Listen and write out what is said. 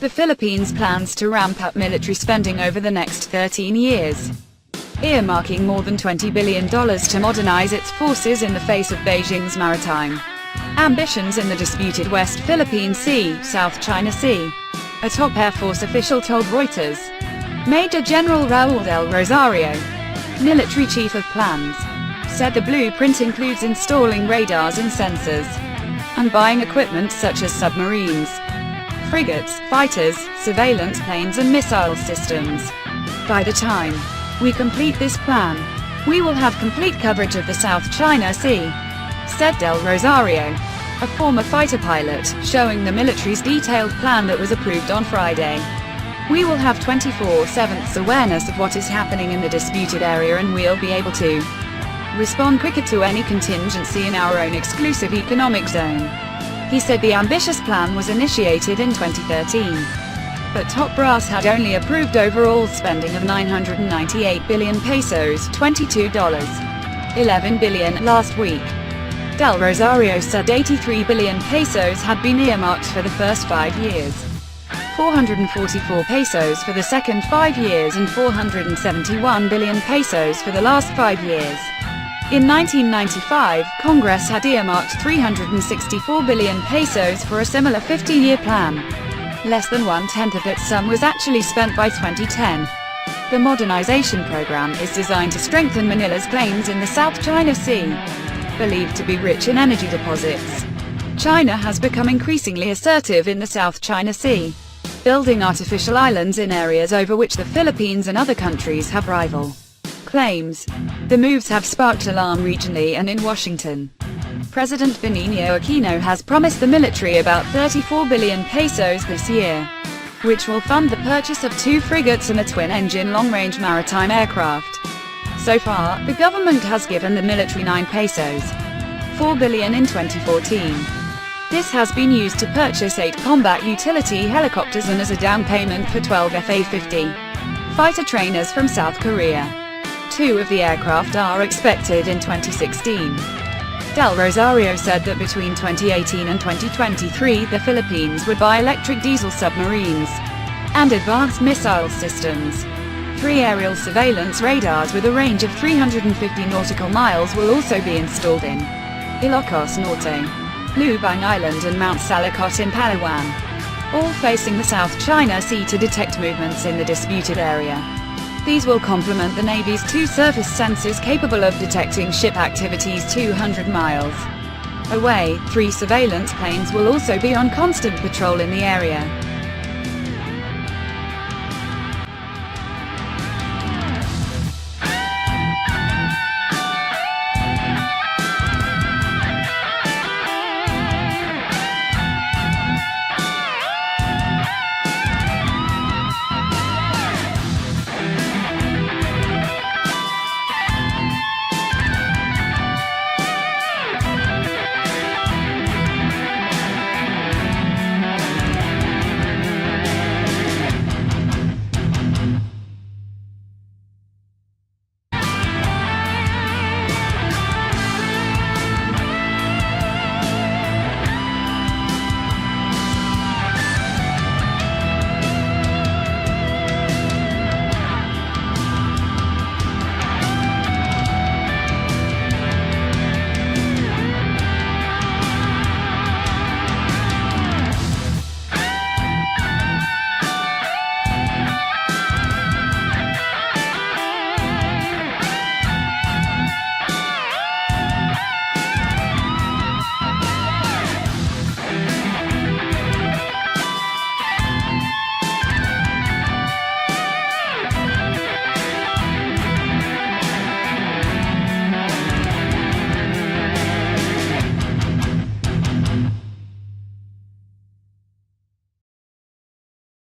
The Philippines plans to ramp up military spending over the next 13 years, earmarking more than $20 billion to modernize its forces in the face of Beijing's maritime ambitions in the disputed West Philippine Sea, South China Sea. A top Air Force official told Reuters. Major General Raul del Rosario, military chief of plans, said the blueprint includes installing radars and sensors, and buying equipment such as submarines, frigates, fighters, surveillance planes and missile systems. By the time we complete this plan, we will have complete coverage of the South China Sea, said Del Rosario, a former fighter pilot, showing the military's detailed plan that was approved on Friday. We will have 24/7 awareness of what is happening in the disputed area, and we'll be able to respond quicker to any contingency in our own exclusive economic zone. He said the ambitious plan was initiated in 2013, but top brass had only approved overall spending of 998 billion pesos, $22.11 billion last week. Del Rosario said 83 billion pesos had been earmarked for the first 5 years, 444 pesos for the second 5 years and 471 billion pesos for the last 5 years. In 1995, Congress had earmarked 364 billion pesos for a similar 15-year plan. Less than one-tenth of its sum was actually spent by 2010. The modernization program is designed to strengthen Manila's claims in the South China Sea, believed to be rich in energy deposits. China has become increasingly assertive in the South China Sea, building artificial islands in areas over which the Philippines and other countries have rival claims. The moves have sparked alarm regionally and in Washington. President Benigno Aquino has promised the military about 34 billion pesos this year, which will fund the purchase of 2 frigates and a twin-engine long-range maritime aircraft. So far, the government has given the military 9 pesos, 4 billion in 2014. This has been used to purchase 8 combat utility helicopters and as a down payment for 12 Fa-50 fighter trainers from South Korea. 2 of the aircraft are expected in 2016. Del Rosario said that between 2018 and 2023 the Philippines would buy electric diesel submarines and advanced missile systems. 3 aerial surveillance radars with a range of 350 nautical miles will also be installed in Ilocos Norte, Lubang Island and Mount Salicot in Palawan, all facing the South China Sea to detect movements in the disputed area. These will complement the Navy's 2 surface sensors capable of detecting ship activities 200 miles away. 3 surveillance planes will also be on constant patrol in the area.